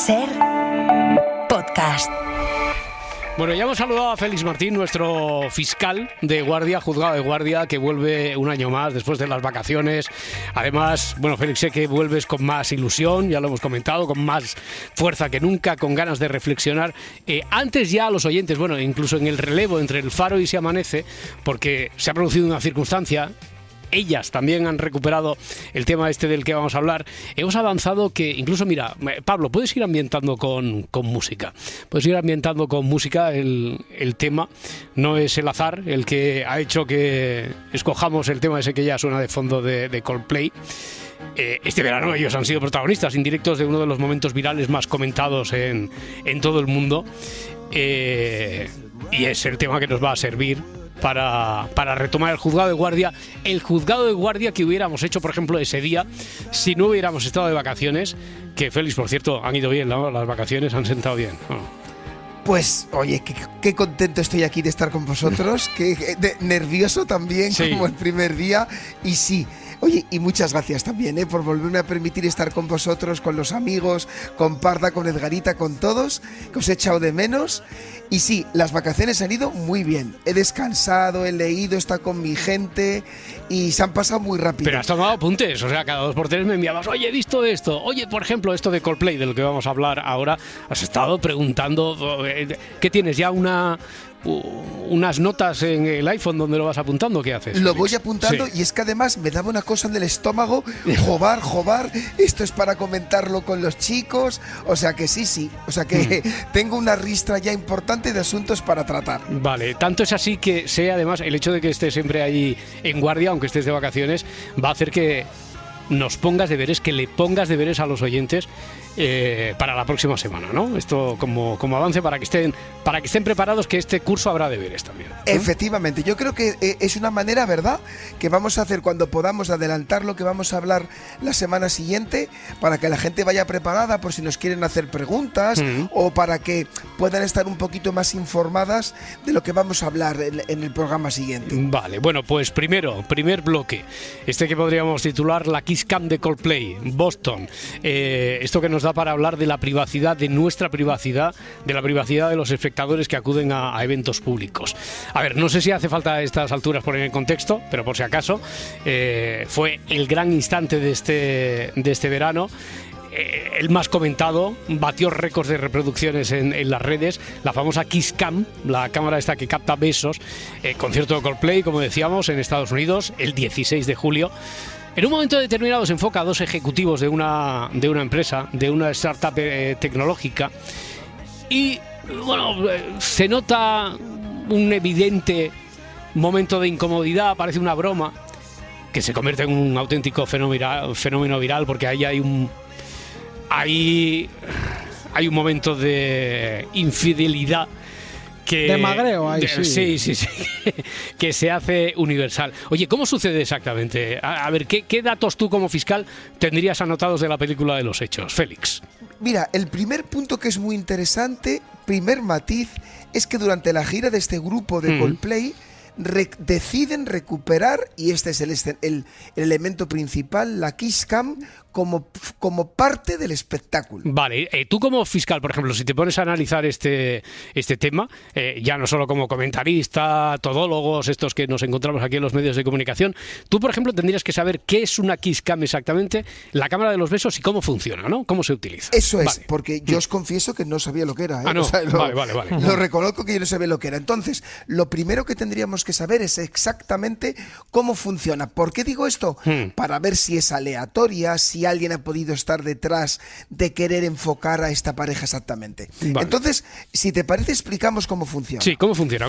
SER Podcast. Bueno, ya hemos saludado a Félix Martín, nuestro fiscal de guardia, juzgado de guardia, que vuelve un año más después de las vacaciones. Además, bueno, Félix, sé que vuelves con más ilusión, ya lo hemos comentado, con más fuerza que nunca, con ganas de reflexionar. Antes ya a los oyentes, bueno, incluso en el relevo entre el Faro y Se Amanece, porque se ha producido una circunstancia. Ellas también han recuperado el tema este del que vamos a hablar. Hemos avanzado que, incluso, mira, Pablo, puedes ir ambientando con música. Puedes ir ambientando con música el tema. No es el azar el que ha hecho que escojamos el tema ese que ya suena de fondo de Coldplay. Este verano ellos han sido protagonistas indirectos de uno de los momentos virales más comentados en todo el mundo. Y es el tema que nos va a servir para retomar el juzgado de guardia. El juzgado de guardia que hubiéramos hecho, por ejemplo, ese día si no hubiéramos estado de vacaciones. Que, Félix, por cierto, han ido bien, ¿no? Las vacaciones han sentado bien. Pues, oye, qué contento estoy aquí de estar con vosotros, nervioso también, sí, como el primer día, y sí. Oye, y muchas gracias también por volverme a permitir estar con vosotros, con los amigos, con Parda, con Edgarita, con todos, que os he echado de menos. Y sí, las vacaciones han ido muy bien. He descansado, he leído, he estado con mi gente y se han pasado muy rápido. Pero has tomado apuntes, o sea, cada 2 por 3 me enviabas, oye, he visto esto, oye, por ejemplo, esto de Coldplay, de lo que vamos a hablar ahora. Has estado preguntando, ¿qué tienes ya unas notas en el iPhone donde lo vas apuntando? ¿Qué haces? Lo voy apuntando, sí. Y es que además me daba una cosa en el estómago, jobar, esto es para comentarlo con los chicos, o sea que sí, o sea que tengo una ristra ya importante de asuntos para tratar. Vale, tanto es así que sé, además, el hecho de que estés siempre ahí en guardia, aunque estés de vacaciones, va a hacer que nos pongas deberes, que le pongas deberes a los oyentes para la próxima semana, ¿no? Esto como avance para que estén preparados, que este curso habrá deberes también, ¿no? Efectivamente, yo creo que es una manera, ¿verdad?, que vamos a hacer cuando podamos adelantar lo que vamos a hablar la semana siguiente, para que la gente vaya preparada por si nos quieren hacer preguntas o para que puedan estar un poquito más informadas de lo que vamos a hablar en el programa siguiente. Vale, bueno, pues primer bloque, este que podríamos titular la Kiss Cam de Coldplay, Boston, esto que nos da para hablar de la privacidad, de nuestra privacidad, de la privacidad de los espectadores que acuden a eventos públicos. A ver, no sé si hace falta a estas alturas poner en contexto, pero por si acaso, fue el gran instante de este verano. El más comentado, batió récords de reproducciones en las redes, la famosa Kiss Cam, la cámara esta que capta besos, concierto de Coldplay, como decíamos, en Estados Unidos, el 16 de julio. En un momento determinado se enfoca a 2 ejecutivos de una empresa, de una startup tecnológica, y bueno, se nota un evidente momento de incomodidad, parece una broma, que se convierte en un auténtico fenómeno viral, porque ahí hay un momento de infidelidad de magreo ahí, sí, que se hace universal. Oye, ¿cómo sucede exactamente? A ver, ¿qué datos tú como fiscal tendrías anotados de la película de los hechos, Félix? Mira, el primer punto que es muy interesante, primer matiz, es que durante la gira de este grupo de Coldplay deciden recuperar, y este es el elemento principal, la Kiss Cam como parte del espectáculo. Vale, tú como fiscal, por ejemplo, si te pones a analizar este tema, ya no solo como comentarista, todólogos, estos que nos encontramos aquí en los medios de comunicación, tú, por ejemplo, tendrías que saber qué es una Kiss Cam exactamente, la cámara de los besos y cómo funciona, ¿no? ¿Cómo se utiliza? Eso es, vale. Porque yo os confieso que no sabía lo que era, ¿eh? No. O sea, vale. Lo reconozco que yo no sabía lo que era. Entonces, lo primero que tendríamos que saber es exactamente cómo funciona. ¿Por qué digo esto? Para ver si es aleatoria, si alguien ha podido estar detrás de querer enfocar a esta pareja exactamente. Vale. Entonces, si te parece, explicamos cómo funciona. Sí, ¿cómo funciona?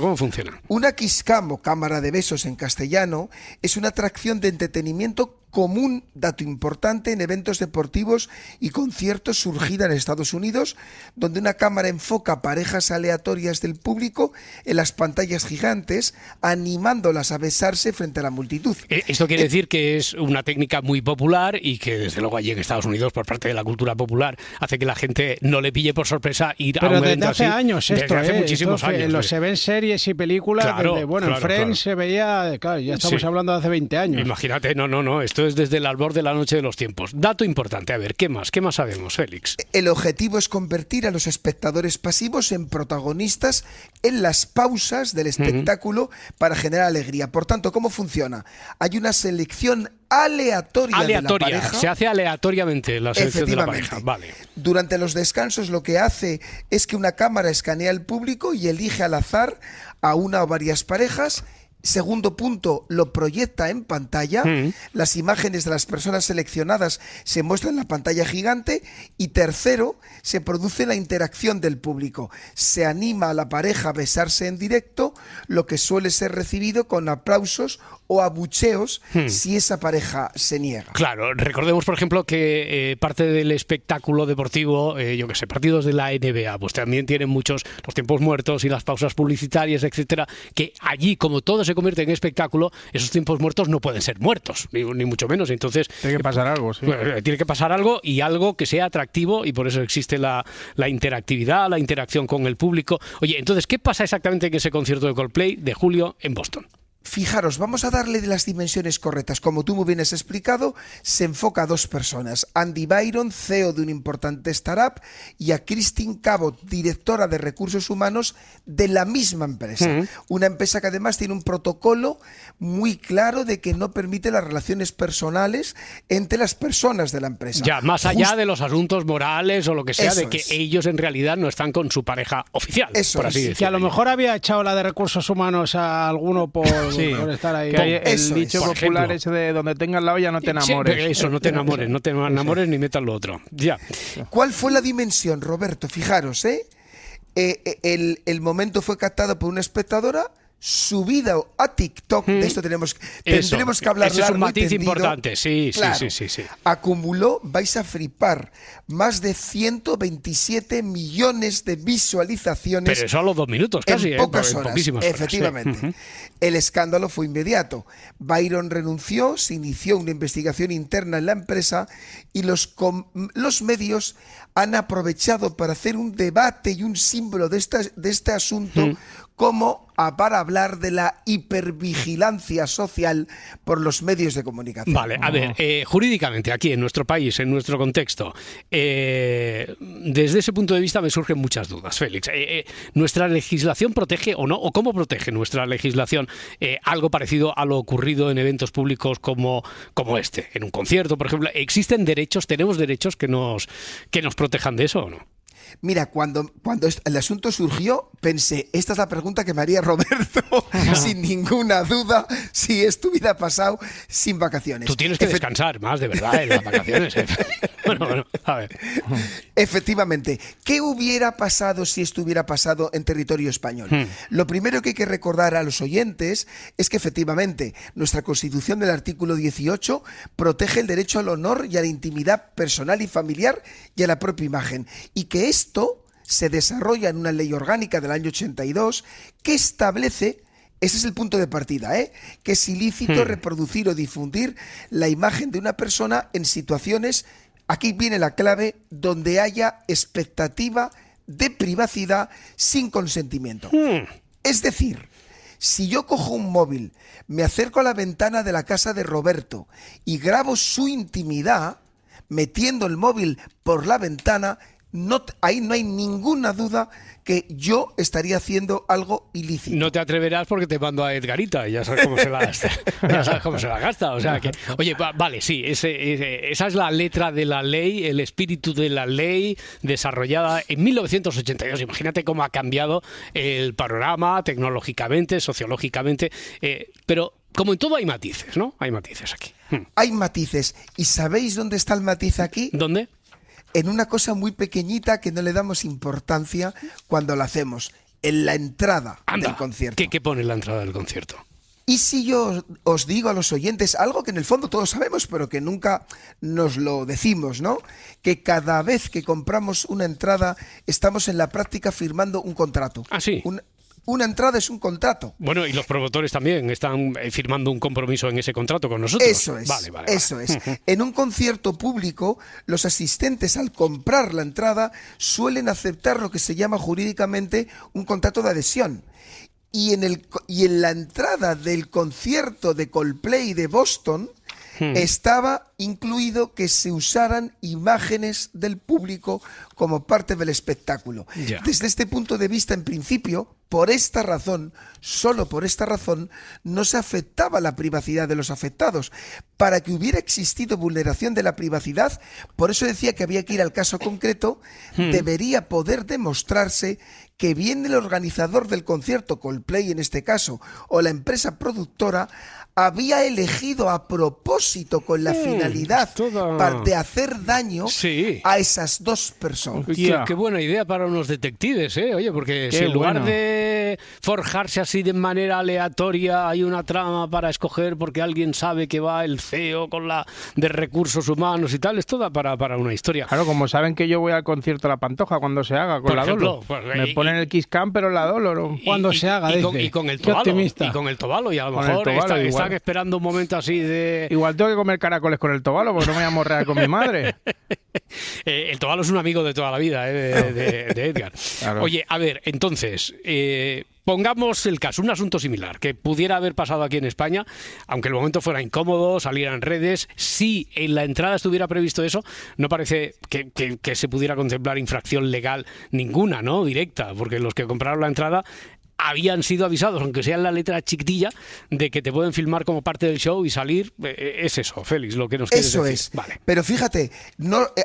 Una Kiss Cam, o cámara de besos en castellano, es una atracción de entretenimiento común, dato importante, en eventos deportivos y conciertos surgida en Estados Unidos, donde una cámara enfoca parejas aleatorias del público en las pantallas gigantes, animándolas a besarse frente a la multitud. Esto quiere decir que es una técnica muy popular y que desde luego allí en Estados Unidos, por parte de la cultura popular, hace que la gente no le pille por sorpresa ir a un evento así. Pero desde hace años esto, desde hace muchísimos años. Se ven series y películas, claro, en Friends se veía, claro, ya estamos hablando de hace 20 años. Imagínate, no, esto Esto es desde el albor de la noche de los tiempos. Dato importante, a ver, ¿qué más sabemos, Félix? El objetivo es convertir a los espectadores pasivos en protagonistas en las pausas del espectáculo para generar alegría. Por tanto, ¿cómo funciona? Hay una selección aleatoria de la pareja. Se hace aleatoriamente la selección de la pareja. Vale. Durante los descansos lo que hace es que una cámara escanea al público y elige al azar a una o varias parejas. Segundo punto, lo proyecta en pantalla. Las imágenes de las personas seleccionadas se muestran en la pantalla gigante. Y tercero, se produce la interacción del público. Se anima a la pareja a besarse en directo, lo que suele ser recibido con aplausos o abucheos si esa pareja se niega. Claro, recordemos, por ejemplo, que parte del espectáculo deportivo, yo que sé, partidos de la NBA, pues también tienen muchos los tiempos muertos y las pausas publicitarias, etcétera, que allí, como todo se convierte en espectáculo, esos tiempos muertos no pueden ser muertos, ni mucho menos. Entonces tiene que pasar algo, sí. Tiene que pasar algo, y algo que sea atractivo, y por eso existe la interactividad, la interacción con el público. Oye, entonces, ¿qué pasa exactamente en ese concierto de Coldplay de julio en Boston? Fijaros, vamos a darle las dimensiones correctas. Como tú muy bien has explicado, se enfoca a dos personas. Andy Byron, CEO de un importante startup, y a Christine Cabot, directora de recursos humanos de la misma empresa. Una empresa que además tiene un protocolo muy claro de que no permite las relaciones personales entre las personas de la empresa. Ya, más allá de los asuntos morales o lo que sea, Eso de que es. ellos en realidad no están con su pareja oficial, Eso por así es. decirlo. Que a lo mejor había echado la de recursos humanos a alguno por estar ahí. Que hay el Eso dicho es. Por popular ejemplo. ese de donde tengas la olla no te Sí, enamores. pero eso, no te enamores ni metas lo otro. Ya. ¿Cuál fue la dimensión, Roberto? Fijaros, el momento fue captado por una espectadora, subido a TikTok. De esto tendremos que hablar ese es un largo y matiz tendido. importante, sí. Acumuló, vais a flipar, más de 127 millones de visualizaciones. Pero eso a los 2 minutos casi, en pocas en horas, poquísimas horas, efectivamente. sí. El escándalo fue inmediato. Byron renunció, se inició una investigación interna en la empresa y los medios han aprovechado para hacer un debate y un símbolo de este asunto como para hablar de la hipervigilancia social por los medios de comunicación. Vale, a ver, jurídicamente aquí en nuestro país, en nuestro contexto, desde ese punto de vista me surgen muchas dudas, Félix. ¿Nuestra legislación protege o no? ¿O cómo protege nuestra legislación algo parecido a lo ocurrido en eventos públicos como este? En un concierto, por ejemplo, ¿existen derechos, tenemos derechos que nos protejan de eso o no? Mira, cuando el asunto surgió, pensé, esta es la pregunta que me haría Roberto, sin ninguna duda, si esto hubiera pasado sin vacaciones. Tú tienes que descansar más, de verdad, en las vacaciones. Bueno, a ver. Efectivamente, ¿qué hubiera pasado si esto hubiera pasado en territorio español? Lo primero que hay que recordar a los oyentes es que efectivamente nuestra Constitución del artículo 18 protege el derecho al honor y a la intimidad personal y familiar y a la propia imagen, y que esto se desarrolla en una ley orgánica del año 82 que establece, ese es el punto de partida, que es ilícito reproducir o difundir la imagen de una persona en situaciones, aquí viene la clave, donde haya expectativa de privacidad sin consentimiento. Es decir, si yo cojo un móvil, me acerco a la ventana de la casa de Roberto y grabo su intimidad, metiendo el móvil por la ventana, ahí no hay ninguna duda que yo estaría haciendo algo ilícito. No te atreverás porque te mando a Edgarita, ya sabes cómo se la gasta. Ya sabes cómo se la gasta. O sea que, oye, vale, sí, esa es la letra de la ley, el espíritu de la ley desarrollada en 1982. Imagínate cómo ha cambiado el panorama tecnológicamente, sociológicamente, pero como en todo hay matices, ¿no? Hay matices aquí. Hay matices. ¿Y sabéis dónde está el matiz aquí? ¿Dónde? En una cosa muy pequeñita que no le damos importancia cuando la hacemos, en la entrada del concierto. ¿Qué pone en la entrada del concierto? Y si yo os digo a los oyentes algo que en el fondo todos sabemos, pero que nunca nos lo decimos, ¿no? Que cada vez que compramos una entrada estamos en la práctica firmando un contrato. Ah, sí. Una entrada es un contrato. Bueno, y los promotores también están firmando un compromiso en ese contrato con nosotros. Eso es, Vale. eso es. En un concierto público, los asistentes al comprar la entrada suelen aceptar lo que se llama jurídicamente un contrato de adhesión. Y en la entrada del concierto de Coldplay de Boston, estaba incluido que se usaran imágenes del público como parte del espectáculo. Ya. Desde este punto de vista, en principio, por esta razón, solo por esta razón, no se afectaba la privacidad de los afectados. Para que hubiera existido vulneración de la privacidad, por eso decía que había que ir al caso concreto, debería poder demostrarse que bien el organizador del concierto, Coldplay en este caso, o la empresa productora, había elegido a propósito con la finalidad de hacer daño a esas dos personas. Qué buena idea para unos detectives, ¿eh? Oye, porque si en lugar de forjarse así de manera aleatoria hay una trama para escoger porque alguien sabe que va el CEO con la de recursos humanos y tal, esto da para una historia. Claro, como saben que yo voy al concierto de La Pantoja cuando se haga, con por la ejemplo, Dolo. Me ponen el Kiss Cam, pero la Dolo, ¿no? Cuando se haga, y con el Tobalo, y a lo mejor están esperando un momento así de... Igual tengo que comer caracoles con el Tobalo porque no me voy a morrear con mi madre. El Tobalo es un amigo de toda la vida, de Edgar. Claro. Oye, a ver, entonces... pongamos el caso, un asunto similar, que pudiera haber pasado aquí en España, aunque el momento fuera incómodo, saliera en redes, si en la entrada estuviera previsto eso, no parece que se pudiera contemplar infracción legal ninguna, ¿no? Directa, porque los que compraron la entrada habían sido avisados, aunque sea en la letra chiquitilla, de que te pueden filmar como parte del show y salir. Es eso, Félix, lo que nos quieres decir. Eso es. Vale. Pero fíjate,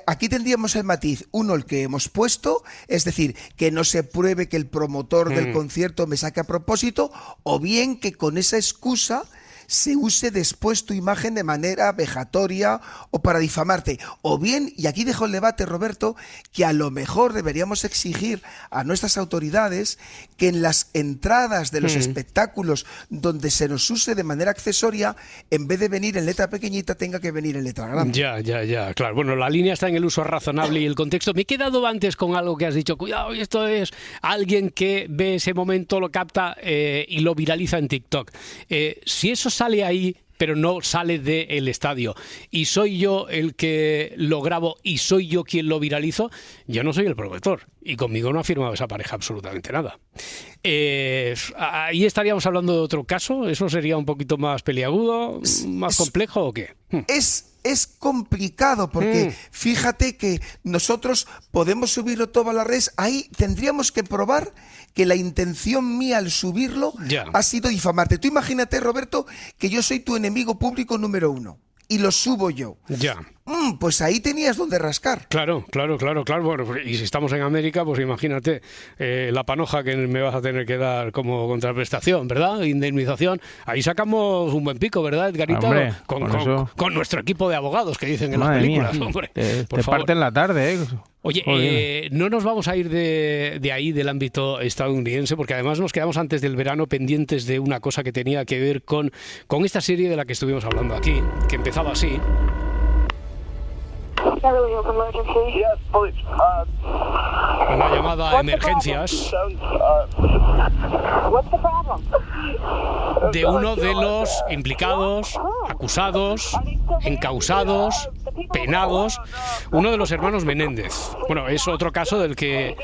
aquí tendríamos el matiz. Uno, el que hemos puesto, es decir, que no se pruebe que el promotor del concierto me saque a propósito, o bien que con esa excusa se use después tu imagen de manera vejatoria o para difamarte. O bien, y aquí dejo el debate, Roberto, que a lo mejor deberíamos exigir a nuestras autoridades que en las entradas de los espectáculos donde se nos use de manera accesoria, en vez de venir en letra pequeñita, tenga que venir en letra grande. Ya, claro. Bueno, la línea está en el uso razonable y el contexto. Me he quedado antes con algo que has dicho. Cuidado, esto es alguien que ve ese momento, lo capta y lo viraliza en TikTok. Si eso sale ahí, pero no sale del estadio, y soy yo el que lo grabo y soy yo quien lo viralizo, yo no soy el promotor. Y conmigo no ha firmado esa pareja absolutamente nada. Ahí estaríamos hablando de otro caso. ¿Eso sería un poquito más peliagudo, más complejo o qué? Es complicado porque fíjate que nosotros podemos subirlo todo a la red. Ahí tendríamos que probar que la intención mía al subirlo ha sido difamarte. Tú imagínate, Roberto, que yo soy tu enemigo público número 1 y lo subo yo. Pues ahí tenías donde rascar. Claro. Bueno, y si estamos en América, pues imagínate la panoja que me vas a tener que dar como contraprestación, ¿verdad? Indemnización. Ahí sacamos un buen pico, ¿verdad, Edgarita? Hombre, con nuestro equipo de abogados que dicen en las películas. Hombre, te parten la tarde, ¿eh? Oye, no nos vamos a ir de ahí, del ámbito estadounidense, porque además nos quedamos antes del verano pendientes de una cosa que tenía que ver con esta serie de la que estuvimos hablando aquí, que empezaba así. Una llamada a emergencias de uno de los implicados, acusados, encausados, penados, uno de los hermanos Menéndez. Bueno, es otro caso del que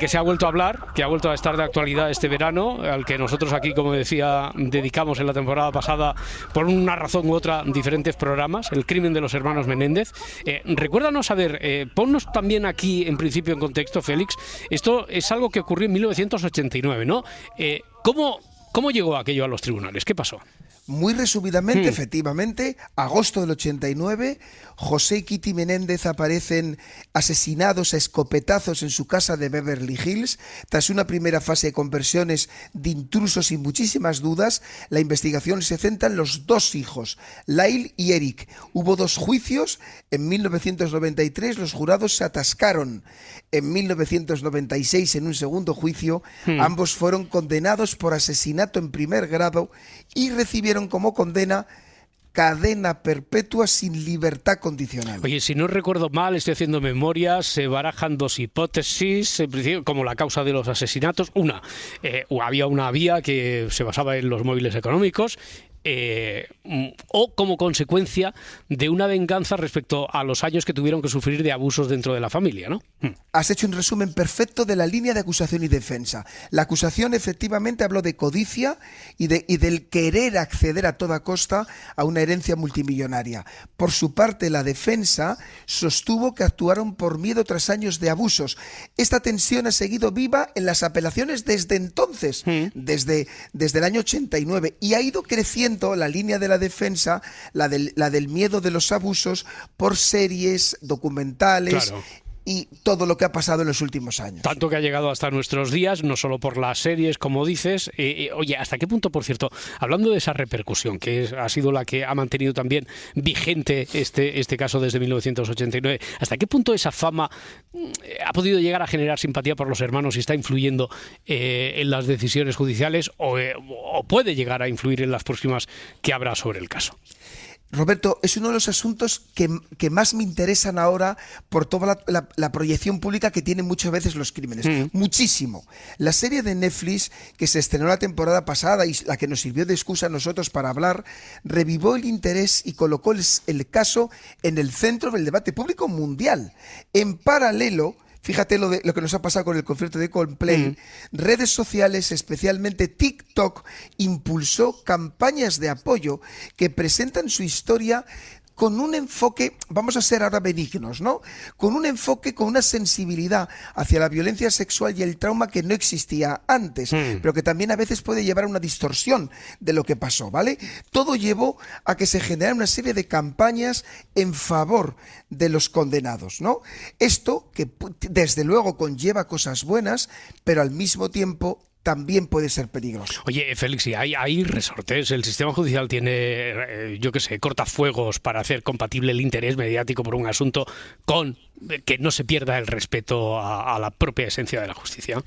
se ha vuelto a hablar, que ha vuelto a estar de actualidad este verano, al que nosotros aquí, como decía, dedicamos en la temporada pasada, por una razón u otra, diferentes programas, el crimen de los hermanos Menéndez. Recuérdanos, a ver, ponnos también aquí, en principio, en contexto, Félix. Esto es algo que ocurrió en 1989, ¿no? ¿Cómo llegó aquello a los tribunales? ¿Qué pasó? Muy resumidamente, efectivamente, agosto del 89, José y Kitty Menéndez aparecen asesinados a escopetazos en su casa de Beverly Hills. Tras una primera fase de conversiones de intrusos y muchísimas dudas, la investigación se centra en los dos hijos, Lyle y Eric. Hubo 2 juicios. En 1993 los jurados se atascaron. En 1996, en un segundo juicio, ambos fueron condenados por asesinato en primer grado y recibieron como condena cadena perpetua sin libertad condicional. Oye, si no recuerdo mal, estoy haciendo memoria, se barajan 2 hipótesis, en principio, como la causa de los asesinatos. Una, había una vía que se basaba en los móviles económicos, o como consecuencia de una venganza respecto a los años que tuvieron que sufrir de abusos dentro de la familia, ¿no? Has hecho un resumen perfecto de la línea de acusación y defensa. La acusación efectivamente habló de codicia y del querer acceder a toda costa a una herencia multimillonaria. Por su parte, la defensa sostuvo que actuaron por miedo tras años de abusos. Esta tensión ha seguido viva en las apelaciones desde entonces, desde el año 89, y ha ido creciendo la línea de la defensa, la del miedo de los abusos, por series, documentales. Claro. Y todo lo que ha pasado en los últimos años. Tanto que ha llegado hasta nuestros días, no solo por las series, como dices. Oye, ¿hasta qué punto, por cierto, hablando de esa repercusión, ha sido la que ha mantenido también vigente este caso desde 1989, ¿hasta qué punto esa fama ha podido llegar a generar simpatía por los hermanos y está influyendo en las decisiones judiciales o puede llegar a influir en las próximas que habrá sobre el caso? Roberto, es uno de los asuntos que más me interesan ahora por toda la proyección pública que tienen muchas veces los crímenes. Muchísimo. La serie de Netflix que se estrenó la temporada pasada y la que nos sirvió de excusa a nosotros para hablar, revivó el interés y colocó el caso en el centro del debate público mundial. En paralelo, fíjate lo que nos ha pasado con el concierto de Coldplay. Redes sociales, especialmente TikTok, impulsó campañas de apoyo que presentan su historia con un enfoque, vamos a ser ahora benignos, ¿no? Con un enfoque, con una sensibilidad hacia la violencia sexual y el trauma que no existía antes, pero que también a veces puede llevar a una distorsión de lo que pasó, ¿vale? Todo llevó a que se generara una serie de campañas en favor de los condenados, ¿no? Esto que desde luego conlleva cosas buenas, pero al mismo tiempo también puede ser peligroso. Oye, Félix, ¿y hay resortes? El sistema judicial tiene, cortafuegos para hacer compatible el interés mediático por un asunto con que no se pierda el respeto a la propia esencia de la justicia.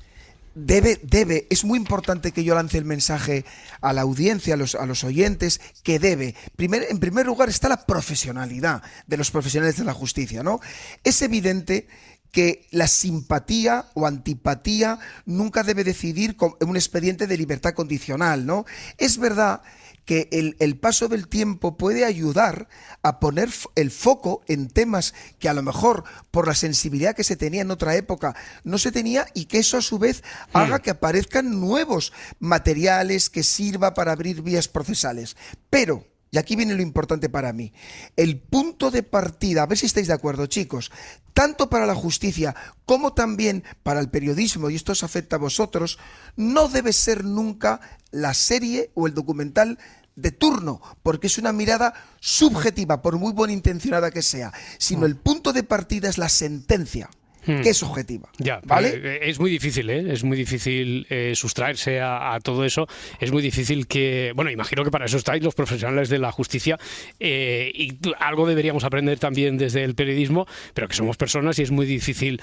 Debe, es muy importante que yo lance el mensaje a la audiencia, a los oyentes, que debe. En primer lugar está la profesionalidad de los profesionales de la justicia, ¿no? Es evidente que la simpatía o antipatía nunca debe decidir en un expediente de libertad condicional, ¿no? Es verdad que el paso del tiempo puede ayudar a poner el foco en temas que a lo mejor por la sensibilidad que se tenía en otra época no se tenía, y que eso a su vez haga que aparezcan nuevos materiales que sirva para abrir vías procesales. Pero, y aquí viene lo importante para mí, el punto de partida, a ver si estáis de acuerdo, chicos, tanto para la justicia como también para el periodismo, y esto os afecta a vosotros, no debe ser nunca la serie o el documental de turno, porque es una mirada subjetiva, por muy buena intencionada que sea, sino el punto de partida es la sentencia, que es objetiva. Ya, ¿vale? Es muy difícil, ¿eh? Es muy difícil sustraerse a todo eso. Es muy difícil que... Bueno, imagino que para eso estáis los profesionales de la justicia, y algo deberíamos aprender también desde el periodismo, pero que somos personas y es muy difícil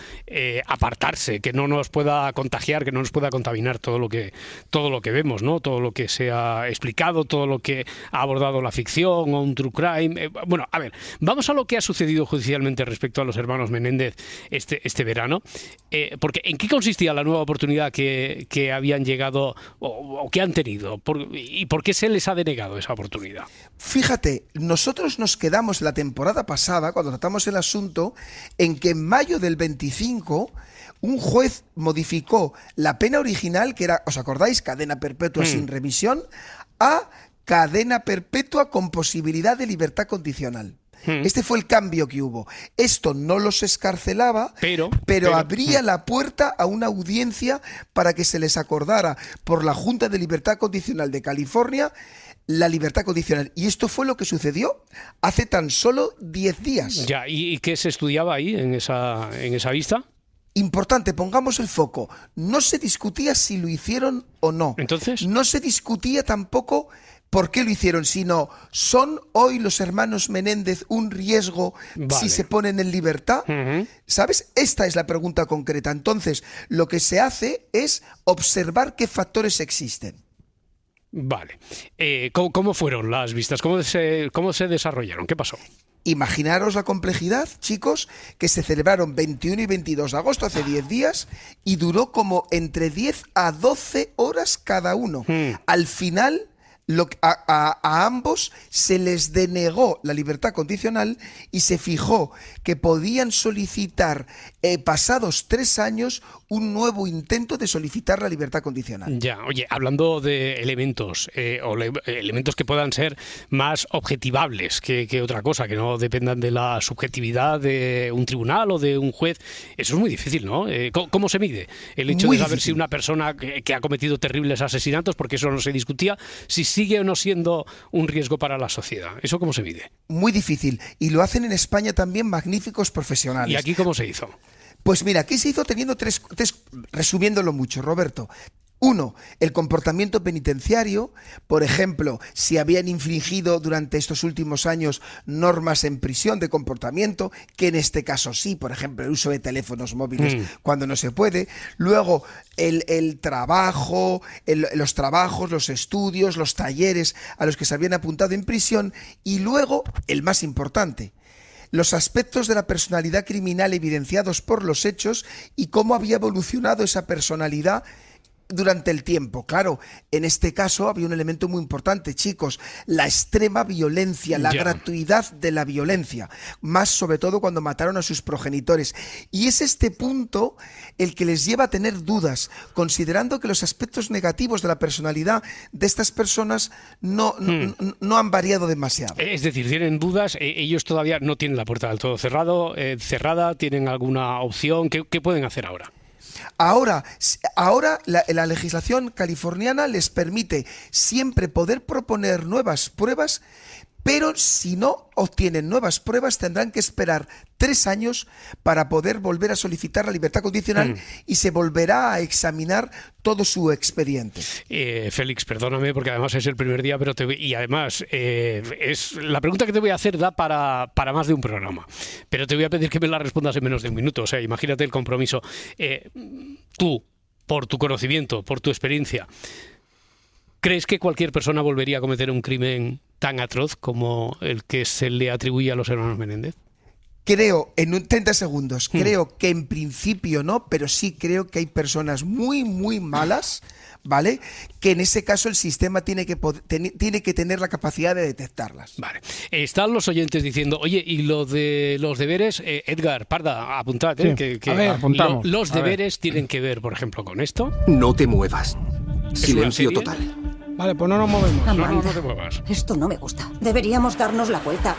apartarse, que no nos pueda contagiar, que no nos pueda contaminar todo lo que vemos, ¿no? Todo lo que se ha explicado, todo lo que ha abordado la ficción o un true crime. Bueno, a ver, vamos a lo que ha sucedido judicialmente respecto a los hermanos Menéndez este verano, porque ¿en qué consistía la nueva oportunidad que habían llegado o que han tenido? ¿Y por qué se les ha denegado esa oportunidad? Fíjate, nosotros nos quedamos la temporada pasada, cuando tratamos el asunto, en que en mayo del 25 un juez modificó la pena original, que era, ¿os acordáis?, cadena perpetua sin revisión, a cadena perpetua con posibilidad de libertad condicional. Este fue el cambio que hubo. Esto no los escarcelaba, pero abría la puerta a una audiencia para que se les acordara por la Junta de Libertad Condicional de California la libertad condicional. Y esto fue lo que sucedió hace tan solo 10 días. Ya, ¿y qué se estudiaba ahí en esa vista? Importante, pongamos el foco. No se discutía si lo hicieron o no. ¿Entonces? No se discutía tampoco por qué lo hicieron, sino ¿son hoy los hermanos Menéndez un riesgo si se ponen en libertad? ¿Sabes? Esta es la pregunta concreta. Entonces, lo que se hace es observar qué factores existen. Vale. ¿Cómo fueron las vistas? ¿Cómo se desarrollaron? ¿Qué pasó? Imaginaros la complejidad, chicos, que se celebraron 21 y 22 de agosto, hace 10 días, y duró como entre 10 a 12 horas cada uno. Al final, A ambos se les denegó la libertad condicional y se fijó que podían solicitar, pasados 3 años, un nuevo intento de solicitar la libertad condicional. Ya, oye, hablando de elementos, elementos que puedan ser más objetivables que otra cosa, que no dependan de la subjetividad de un tribunal o de un juez, eso es muy difícil, ¿no? ¿Cómo se mide el hecho de saber si una persona que ha cometido terribles asesinatos, porque eso no se discutía, si sigue o no siendo un riesgo para la sociedad? ¿Eso cómo se mide? Muy difícil. Y lo hacen en España también magníficos profesionales. ¿Y aquí cómo se hizo? Pues mira, aquí se hizo teniendo tres, resumiéndolo mucho, Roberto. 1, el comportamiento penitenciario, por ejemplo, si habían infringido durante estos últimos años normas en prisión de comportamiento, que en este caso sí, por ejemplo, el uso de teléfonos móviles cuando no se puede. Luego, el trabajo, los trabajos, los estudios, los talleres a los que se habían apuntado en prisión. Y luego, el más importante, los aspectos de la personalidad criminal evidenciados por los hechos y cómo había evolucionado esa personalidad durante el tiempo. Claro, en este caso había un elemento muy importante, chicos, la extrema violencia, la gratuidad de la violencia, más sobre todo cuando mataron a sus progenitores. Y es este punto el que les lleva a tener dudas, considerando que los aspectos negativos de la personalidad de estas personas no han variado demasiado. Es decir, tienen dudas, ellos todavía no tienen la puerta del todo cerrada, ¿tienen alguna opción? ¿Qué pueden hacer ahora? Ahora la legislación californiana les permite siempre poder proponer nuevas pruebas, pero si no obtienen nuevas pruebas tendrán que esperar 3 años para poder volver a solicitar la libertad condicional y se volverá a examinar todo su expediente. Félix, perdóname porque además es el primer día, pero es la pregunta que te voy a hacer da para más de un programa, pero te voy a pedir que me la respondas en menos de un minuto. O sea, imagínate el compromiso. Tú, por tu conocimiento, por tu experiencia, ¿crees que cualquier persona volvería a cometer un crimen tan atroz como el que se le atribuye a los hermanos Menéndez? Creo, en 30 segundos, creo que en principio no, pero sí creo que hay personas muy, muy malas, ¿vale? Que en ese caso el sistema tiene que tener la capacidad de detectarlas. Vale. Están los oyentes diciendo, oye, y lo de los deberes, Edgar, Parda, apuntad, sí. Apuntamos. Los deberes tienen que ver, por ejemplo, con esto. No te muevas. Silencio total. Vale, pues no nos movemos. No te muevas. Esto no me gusta. Deberíamos darnos la vuelta.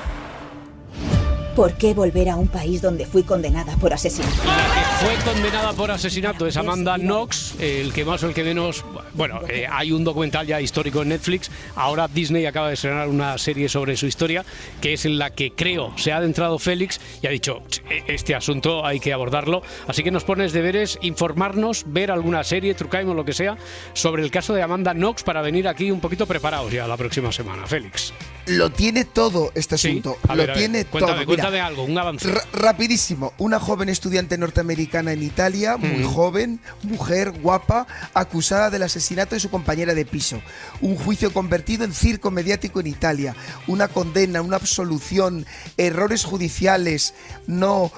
¿Por qué volver a un país donde fui condenada por asesinato? La que fue condenada por asesinato es Amanda Knox, el que más o el que menos... Bueno, hay un documental ya histórico en Netflix. Ahora Disney acaba de estrenar una serie sobre su historia, que es en la que creo se ha adentrado Félix y ha dicho, este asunto hay que abordarlo. Así que nos pones deberes, informarnos, ver alguna serie, True Crime o lo que sea, sobre el caso de Amanda Knox para venir aquí un poquito preparados ya la próxima semana. Félix. Lo tiene todo este asunto. Sí, lo tiene todo. Cuéntame algo, un avance. Rapidísimo. Una joven estudiante norteamericana en Italia, muy joven, mujer, guapa, acusada del asesinato de su compañera de piso. Un juicio convertido en circo mediático en Italia. Una condena, una absolución, errores judiciales. No.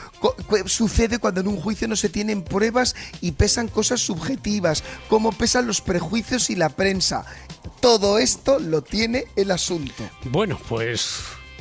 Sucede cuando en un juicio no se tienen pruebas y pesan cosas subjetivas, como pesan los prejuicios y la prensa. Todo esto lo tiene el asunto. Bueno, pues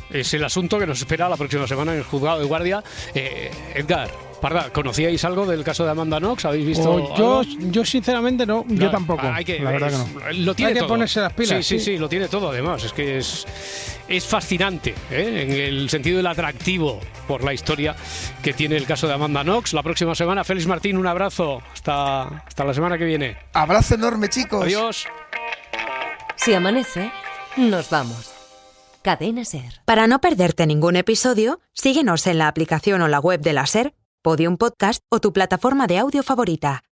es el asunto que nos espera la próxima semana en el juzgado de guardia. Edgar, Parda, ¿conocíais algo del caso de Amanda Knox? ¿Habéis visto? Yo sinceramente no. Yo tampoco. La verdad que no. Lo tiene hay que todo. Ponerse las pilas. Sí, lo tiene todo además. Es que es fascinante, en el sentido del atractivo por la historia que tiene el caso de Amanda Knox. La próxima semana, Félix Martín, un abrazo. Hasta la semana que viene. Abrazo enorme, chicos. Adiós. Si amanece, nos vamos. Cadena SER. Para no perderte ningún episodio, síguenos en la aplicación o la web de la SER, Podium Podcast o tu plataforma de audio favorita.